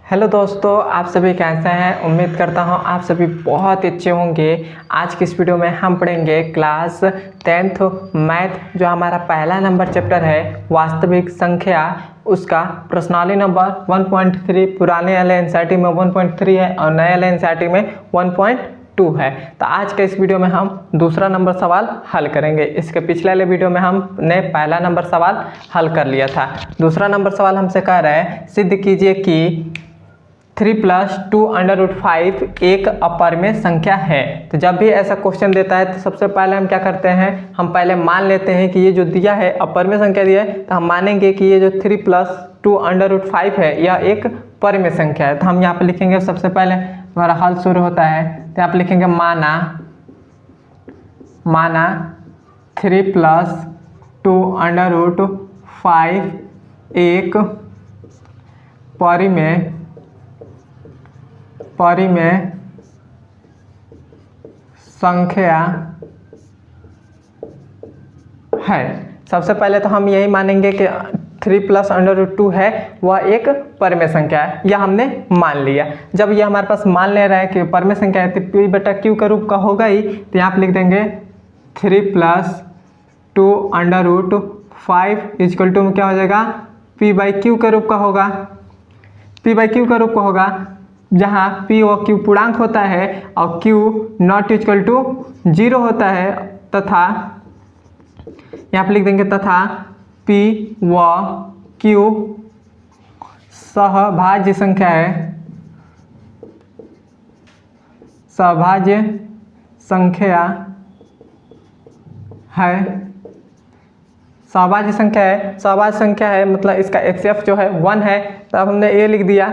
Hello दोस्तों, आप सभी कैसे हैं। उम्मीद करता हूं आप सभी बहुत अच्छे होंगे। आज की इस वीडियो में हम पढ़ेंगे क्लास 10th मैथ, जो हमारा पहला नंबर चैप्टर है वास्तविक संख्या, उसका प्रश्नावली नंबर 1.3। पुराने वाले एनसीईआरटी में 1.3 है और नए वाले एनसीईआरटी में 1.2 है। तो आज के इस वीडियो में हम दूसरा नंबर सवाल हल करेंगे। इसके पिछले वाले वीडियो में हमने पहला नंबर सवाल हल कर लिया था। दूसरा नंबर सवाल हमसे कह रहा है सिद्ध कीजिए कि 3 + 2√5 एक अपरिमेय संख्या है। तो जब भी ऐसा क्वेश्चन देता है तो सबसे पहले हम क्या करते हैं, हम पहले मान लेते हैं कि ये जो दिया है अपरिमेय संख्या दिया है, तो हम मानेंगे कि ये जो 3 + 2√5 है यह एक परिमेय संख्या है। तो हम यहाँ पे लिखेंगे, सबसे पहले हमारा हल शुरू होता है तो यहाँ पे लिखेंगे माना 3 + 2√5 एक परिमेय संख्या है। सबसे पहले तो हम यही मानेंगे कि 3 + √2 है वह एक परिमेय संख्या है, यह हमने मान लिया। जब ये हमारे पास मान ले रहा है कि परिमेय संख्या है तो p/q का रूप का होगा ही। तो यहाँ पे लिख देंगे 3 + 2√5 = में क्या हो जाएगा, p/q के रूप का होगा। p/q का रूप का होगा जहाँ p और q पूर्णांक होता है और q ≠ 0 होता है, तथा यहाँ पे लिख देंगे तथा p व q सहभाज्य संख्या है, सहभाज्य संख्या है मतलब इसका HCF जो है 1 है। तो अब हमने ये लिख दिया।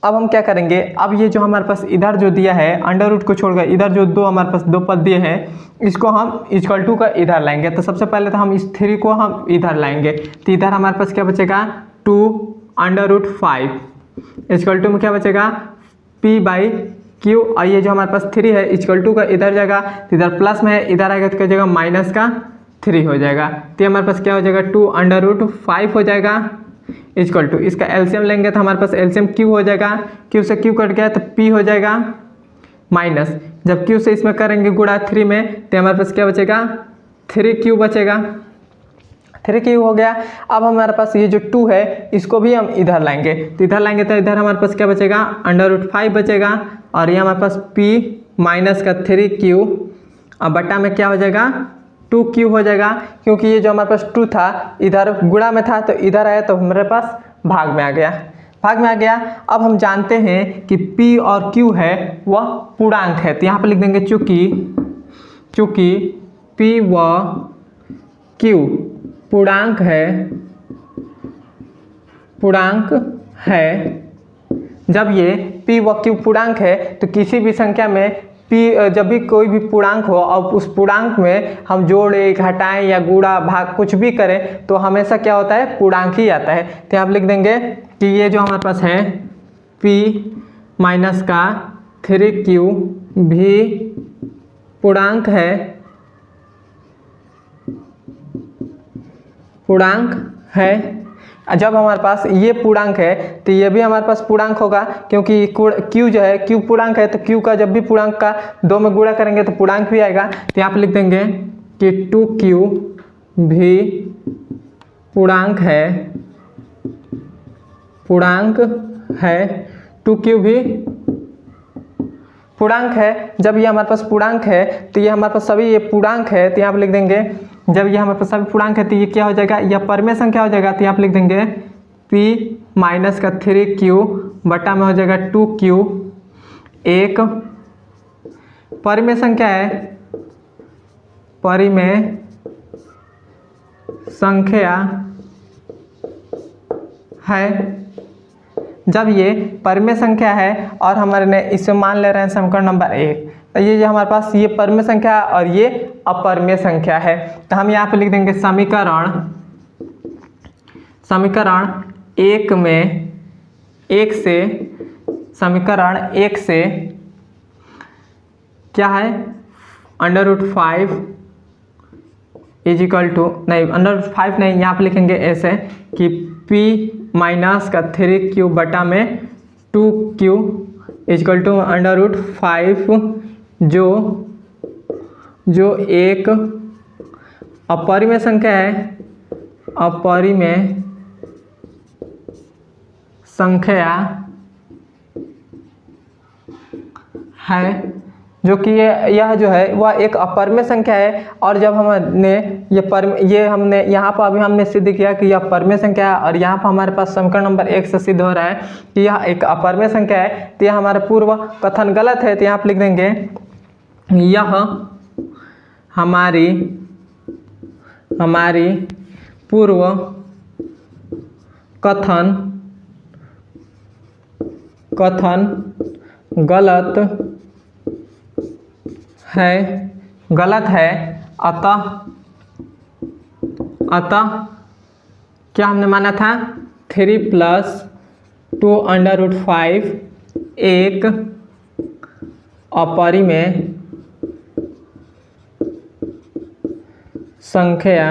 अब हम क्या करेंगे, अब ये जो हमारे पास इधर जो दिया है अंडर रूट को छोड़कर इधर जो दो हमारे पास दो पद दिए हैं, इसको हम = का इधर लाएंगे। तो सबसे पहले तो हम इस 3 को हम इधर लाएंगे। तो इधर हमारे पास क्या बचेगा, 2√5 = में क्या बचेगा, p/q। और ये जो हमारे पास 3 है = का इधर जाएगा, तो इधर प्लस में है, इधर आएगा तो क्या जाएगा -3 हो जाएगा। तो हमारे पास क्या हो जाएगा, 2√5 हो जाएगा = इसका एलसीएम लेंगे तो हमारे पास एलसीएम q हो जाएगा। q से q कट गया तो p हो जाएगा माइनस। जब q से इसमें करेंगे गुणा 3 में तो हमारे पास क्या बचेगा, 3q बचेगा। 3q हो गया। अब हमारे पास ये जो 2 है इसको भी हम इधर लाएंगे। तो इधर लाएंगे तो इधर हमारे पास क्या बचेगा, √5 बचेगा। और ये हमारे पास p - 3q और बटा में क्या हो जाएगा, 2q हो जाएगा। क्योंकि ये जो हमारे पास 2 था इधर गुणा में था तो इधर आया तो हमारे पास भाग में आ गया। अब हम जानते हैं कि p और q है वह पूर्णांक है। तो यहाँ पर लिख देंगे चूंकि p व q पूर्णांक है। जब ये p व q पूर्णांक है तो किसी भी संख्या में जब भी कोई भी पूर्णांक हो और उस पूर्णांक में हम जोड़े घटाएं या गुणा भाग कुछ भी करें तो हमेशा क्या होता है, पूर्णांक ही आता है। तो आप लिख देंगे कि ये जो हमारे पास है p - 3q भी पूर्णांक है। जब हमारे पास ये पूर्णांक है तो ये भी हमारे पास पूर्णांक होगा, क्योंकि q जो है q पूर्णांक है। तो q का जब भी पूर्णांक का 2 में गुणा करेंगे तो पूर्णांक भी आएगा। तो यहाँ पे लिख देंगे कि 2q भी पूर्णांक है। 2q भी पूर्णांक है। जब ये हमारे पास पूर्णांक है तो ये हमारे पास सभी ये पूर्णांक है। तो यहाँ पे लिख देंगे जब ये हमारे पास सभी पूर्णांक है तो ये क्या हो जाएगा, यह परिमेय संख्या हो जाएगा। तो यहाँ पे लिख देंगे p - 3q बटा में हो जाएगा 2q एक परिमेय संख्या है। जब ये परिमेय संख्या है और हमारे ने इसे मान ले रहे हैं समीकरण नंबर 1, तो ये जो हमारे पास ये परिमेय संख्या और ये अपरिमेय संख्या है। तो हम यहाँ पे लिख देंगे समीकरण 1 में समीकरण 1 से क्या है, √5 इजिकल टू नहीं √5 नहीं, यहाँ पे लिखेंगे ऐसे कि p - 3q बटा में 2q इक्वल टू √5 जो एक अपरिमेय संख्या है, अपरिमेय संख्या है, जो कि यह जो है वह एक अपरिमेय संख्या है। और जब हमने ये हमने यहाँ पर अभी हमने सिद्ध किया कि यह अपरिमेय संख्या है, और यहाँ पर हमारे पास समीकरण नंबर 1 से सिद्ध हो रहा है कि यह एक अपरिमेय संख्या है, तो यह हमारा पूर्व कथन गलत है। तो यहाँ पर लिख देंगे यह हमारी पूर्व कथन गलत है। अतः क्या हमने माना था 3 + 2√5 एक अपरिमेय संख्या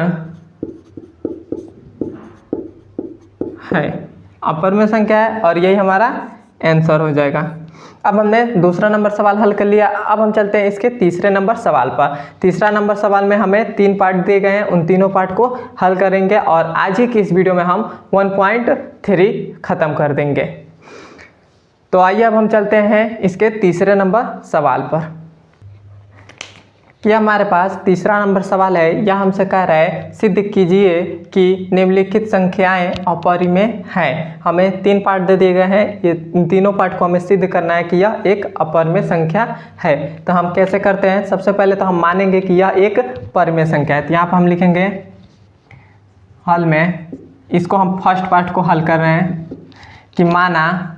है, अपरिमेय संख्या है, और यही हमारा आंसर हो जाएगा। अब हमने दूसरा नंबर सवाल हल कर लिया। अब हम चलते हैं इसके तीसरे नंबर सवाल पर। तीसरा नंबर सवाल में हमें 3 पार्ट दिए गए हैं, उन तीनों पार्ट को हल करेंगे और आज ही की इस वीडियो में हम 1.3 खत्म कर देंगे। तो आइए अब हम चलते हैं इसके तीसरे नंबर सवाल पर। यह हमारे पास तीसरा नंबर सवाल है। यह हमसे कह रहा है सिद्ध कीजिए कि निम्नलिखित संख्याएं अपरिमेय हैं। हमें 3 पार्ट दे दिए गए हैं, ये तीनों पार्ट को हमें सिद्ध करना है कि यह एक अपरिमेय संख्या है। तो हम कैसे करते हैं? सबसे पहले तो हम मानेंगे कि यह एक परिमेय संख्या है। तो यहाँ पर हम लिखेंगे हल में, इसको हम फर्स्ट पार्ट को हल कर रहे हैं कि माना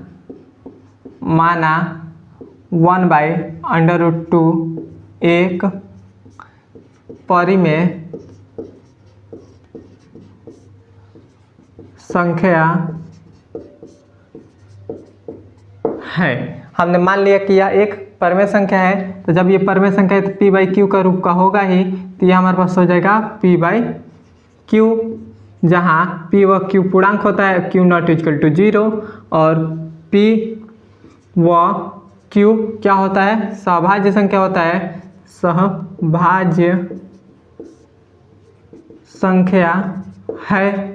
1/√2 एक परिमेय संख्या है। हमने मान लिया कि यह एक परिमेय संख्या है, तो जब ये परिमेय संख्या है तो p/q का रूप का होगा ही। तो यह हमारे पास हो जाएगा p/q, जहाँ p व q पूर्णांक होता है, q0 = 0, और p व q क्या होता है? सहभाज्य संख्या होता है, सहभाज्य संख्या है।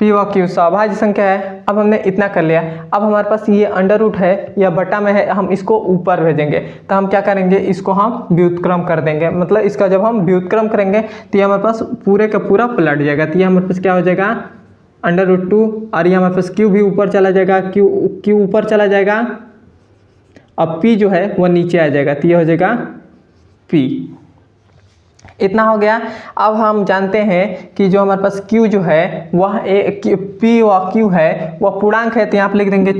p व q सहभाज्य संख्या है। अब हमने इतना कर लिया। अब हमारे पास ये अंडर रूट है, यह बटा में है, हम इसको ऊपर भेजेंगे। तो हम क्या करेंगे? इसको हम व्युत्क्रम कर देंगे। मतलब इसका जब हम व्युत्क्रम करेंगे तो ये हमारे पास पूरे का पूरा पलट जाएगा। तो ये हमारे पास क्या हो जाएगा? √2, और ये हमारे पास q भी ऊपर चला जाएगा, q ऊपर चला जाएगा, अब p जो है वह नीचे आ जाएगा। तो ये हो जाएगा p। इतना हो गया। अब हम जानते हैं कि जो हमारे पास q जो है वह p व q है वह पूर्णांक है। तो यहाँ पर लिख देंगे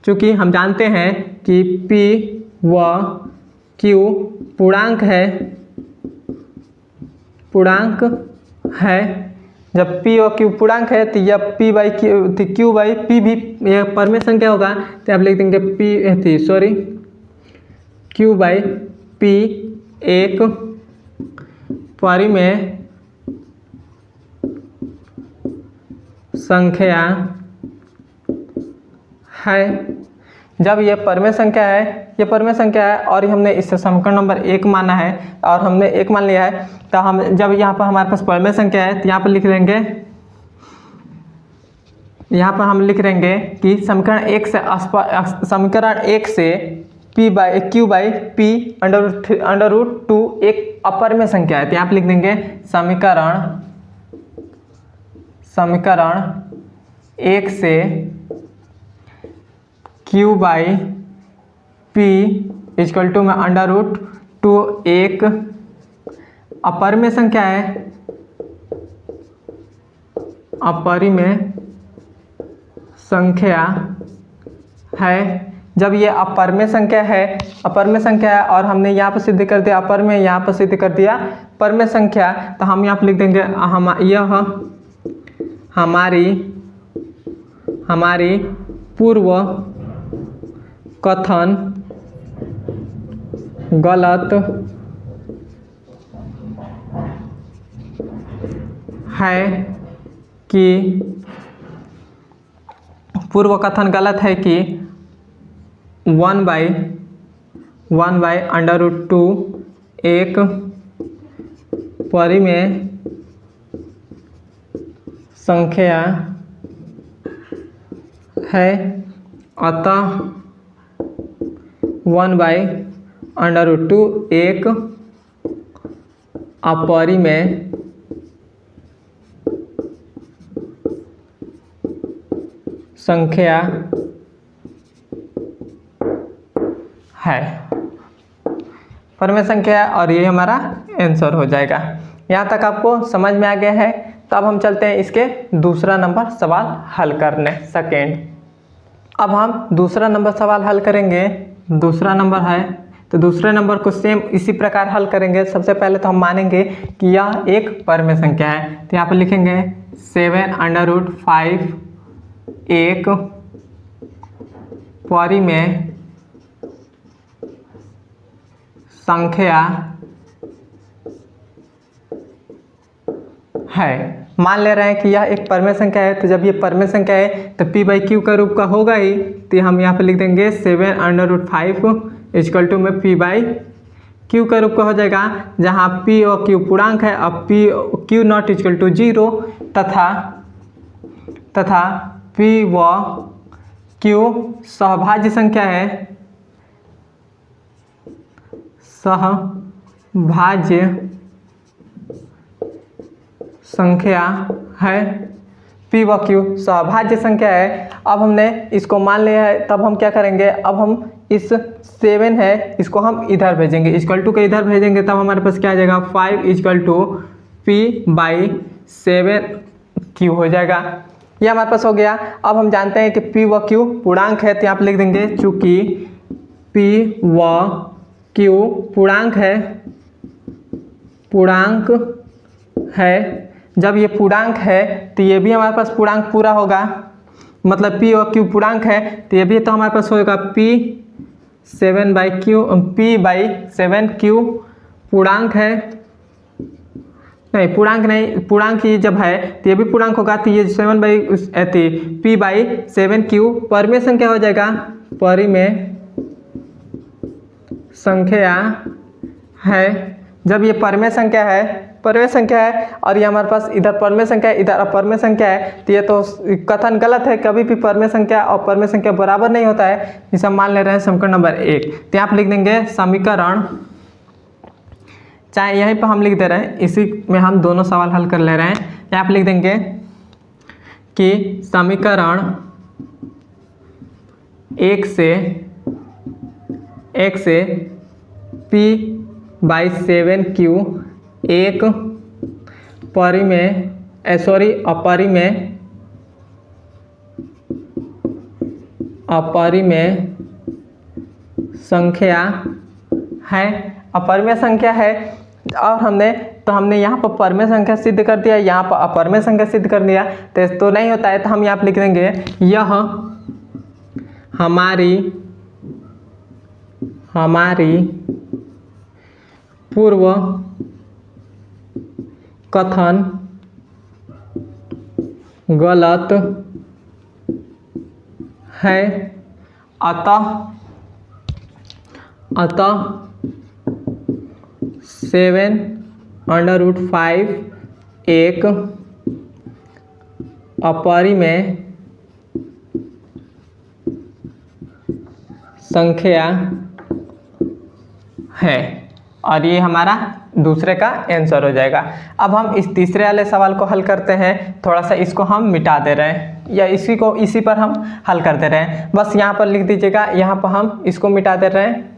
चूँकि हम जानते हैं कि p व q पूर्णांक है। जब p और q पूर्णांक है तो यह q/p भी यह परिमेय संख्या होगा। तो आप लिख देंगे q/p एक परिमेय संख्या है। जब ये परिमेय संख्या है, और हमने इससे समीकरण नंबर 1 माना है, और हमने 1 मान लिया है, तो हम जब यहाँ पर हमारे पास परिमेय संख्या है तो यहाँ पर लिख लेंगे, यहाँ पर हम लिख देंगे कि समीकरण 1 से p/q/p √2 एक अपरिमेय संख्या है। तो यहाँ पर लिख देंगे समीकरण 1 से q/p = √2 एक अपरिमेय संख्या है। जब ये अपरिमेय संख्या है, और हमने यहाँ पर सिद्ध कर दिया अपरिमेय, यहाँ पर सिद्ध कर दिया परिमेय संख्या, तो हम यहाँ पर लिख देंगे यह हमारी पूर्व कथन गलत है कि पूर्व कथन गलत है कि 1/√2 एक परिमेय संख्या है, अतः 1/√2 एक अपरिमेय संख्या है, परिमेय संख्या, और ये हमारा आंसर हो जाएगा। यहाँ तक आपको समझ में आ गया है। तो अब हम चलते हैं इसके दूसरा नंबर सवाल हल करने, सेकेंड। अब हम दूसरा नंबर सवाल हल करेंगे। दूसरा नंबर है, तो दूसरे नंबर को सेम इसी प्रकार हल करेंगे। सबसे पहले तो हम मानेंगे कि यह एक परिमेय संख्या है, तो यहाँ पर लिखेंगे 7/5 एक परिमेय संख्या है। मान ले रहे हैं कि यह एक परिमेय संख्या है, तो जब ये परिमेय संख्या है तो p/q का रूप का होगा ही, तो हम यहाँ पे लिख देंगे 7/5 इक्वल टू में p/q का रूप का हो जाएगा, जहाँ p और q पूर्णांक है। अब q नॉट इक्वल टू 0 तथा p व q सहभाज्य संख्या है, सहभाज्य संख्या है। p व q सहभाज्य संख्या है। अब हमने इसको मान लिया है, तब हम क्या करेंगे, अब हम इस 7 है इसको हम इधर भेजेंगे, इक्वल टू के इधर भेजेंगे, तब हमारे पास क्या आ जाएगा 5 इक्वल टू p/7q हो जाएगा। ये हमारे पास हो गया। अब हम जानते हैं कि p व q पूर्णांक है, तो यहाँ पे लिख देंगे चूंकि p व q पूर्णांक है, जब ये पूर्णांक है तो ये भी हमारे पास पूर्णांक पूरा होगा, मतलब p और q पूर्णांक है, तो ये भी तो हमारे पास होगा p/7q पूर्णांक है, नहीं पूर्णांक नहीं, पूर्णांक ही जब है तो ये भी पूर्णांक होगा, तो ये p/7q परिमेय संख्या हो जाएगा, परिमेय संख्या है। जब ये परिमेय संख्या है और ये हमारे पास इधर परिमेय संख्या है, इधर अपरिमेय संख्या है, तो ये तो कथन गलत है। कभी भी परिमेय संख्या और परिमेय संख्या बराबर नहीं होता है। इसे हम मान ले रहे हैं समीकरण नंबर 1, तो यहाँ पे लिख देंगे समीकरण, चाहे यहीं पर हम लिख दे रहे हैं, इसी में हम दोनों सवाल हल कर ले रहे हैं। यहाँ पे लिख देंगे कि समीकरण 1 से p/7q एक अपरिमेय संख्या है, अपरिमेय संख्या है। और हमने यहाँ पर परिमेय संख्या सिद्ध कर दिया, यहाँ पर अपरिमेय संख्या सिद्ध कर दिया, तो नहीं होता है, तो हम यहाँ पर लिख देंगे यह हमारी पूर्व कथन गलत है, अतः 7/5 एक अपरिमेय संख्या है, और ये हमारा दूसरे का आंसर हो जाएगा। अब हम इस तीसरे वाले सवाल को हल करते हैं। थोड़ा सा इसको हम मिटा दे रहे हैं, या इसी पर हम हल कर दे रहे हैं। बस यहाँ पर लिख दीजिएगा, यहाँ पर हम इसको मिटा दे रहे हैं।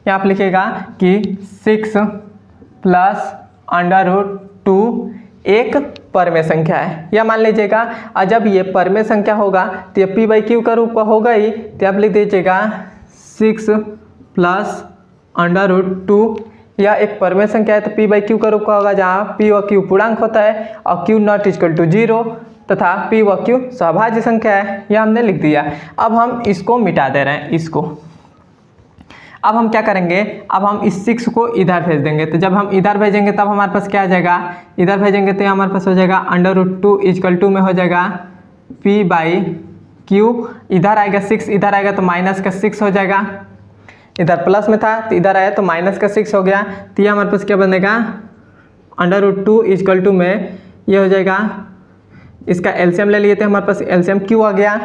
यहाँ पर लिखिएगा कि 6+√2 एक परिमेय संख्या है, यह मान लीजिएगा। और जब ये परिमेय संख्या होगा तो ये p/q का रूप होगा ही, तो आप लिख दीजिएगा 6+√2, यह एक परिमेय संख्या है, तो p/q का रूप का होगा, जहाँ p और q पूर्णांक होता है और q नॉट इक्वल टू 0 तथा p व q सहभाज्य संख्या है, यह हमने लिख दिया। अब हम इसको मिटा दे रहे हैं, इसको। अब हम क्या करेंगे, अब हम इस 6 को इधर भेज देंगे। तो जब हम इधर भेजेंगे तब हमारे पास क्या आ जाएगा, इधर भेजेंगे तो हमारे पास हो जाएगा √2 इक्वल टू में हो जाएगा p/q क्यू, इधर आएगा 6, इधर आएगा तो माइनस का 6 हो जाएगा, इधर प्लस में था तो इधर आया तो माइनस का 6 हो गया। तो ये हमारे पास क्या बनेगा, √2 इक्वल टू में ये हो जाएगा, इसका एलसीएम ले लिए थे, हमारे पास एलसीएम क्यू आ गया,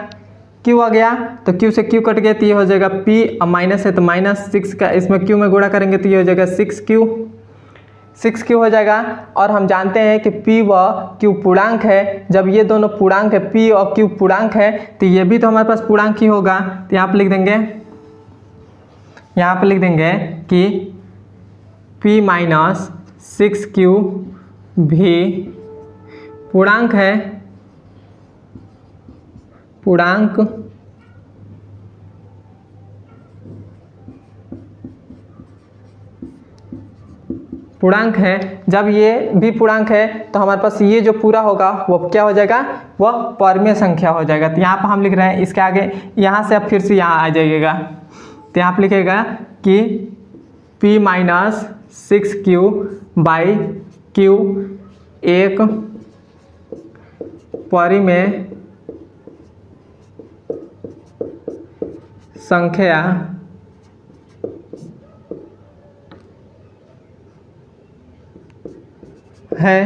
क्यू आ गया तो क्यू से क्यू कट गया तो ये हो जाएगा पी, अब माइनस है तो -6 का इसमें क्यू में गुणा करेंगे तो ये हो जाएगा 6Q हो जाएगा। और हम जानते हैं कि P व Q पूर्णांक है, जब ये दोनों पूर्णांक है, P और Q पूर्णांक है तो ये भी तो हमारे पास पूर्णांक ही होगा। तो यहाँ पर लिख देंगे, यहाँ पर लिख देंगे कि P - 6Q भी पूर्णांक है, पूर्णांक पूर्णांक है। जब ये भी पूर्णांक है तो हमारे पास ये जो पूरा होगा वो क्या हो जाएगा, वह परमेय संख्या हो जाएगा। तो यहाँ पर हम लिख रहे हैं इसके आगे, यहाँ से अब फिर से यहाँ आ जाइएगा तो यहाँ पर लिखेगा कि P - 6Q/Q एक परिमेय संख्या है,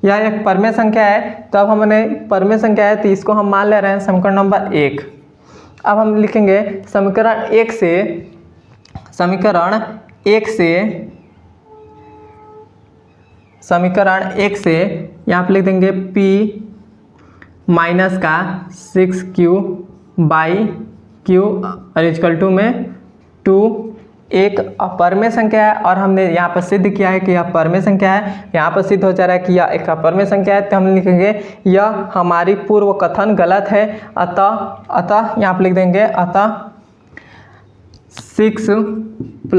यह एक परमेय संख्या है। तो अब हमने परमेय संख्या है तो इसको हम मान ले रहे हैं समीकरण नंबर 1। अब हम लिखेंगे समीकरण 1 से यहाँ पे लिख देंगे P - 6Q/Q और इक्वल टू में 2 एक अपरमेय संख्या है, और हमने यहाँ पर सिद्ध किया है कि यह परमेय संख्या है। यहाँ पर सिद्ध हो जा रहा है कि यह एक अपरमेय संख्या है, तो हम लिखेंगे यह हमारी पूर्व कथन गलत है। अतः यहाँ पर लिख देंगे अतः 6 +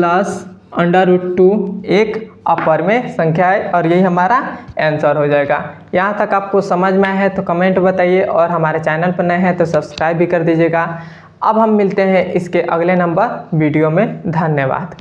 √2 एक अपरमेय संख्या है, और यही हमारा आंसर हो जाएगा। यहाँ तक आपको समझ में आया है तो कमेंट बताइए, और हमारे चैनल पर नए हैं तो सब्सक्राइब भी कर दीजिएगा। अब हम मिलते हैं इसके अगले नंबर वीडियो में। धन्यवाद।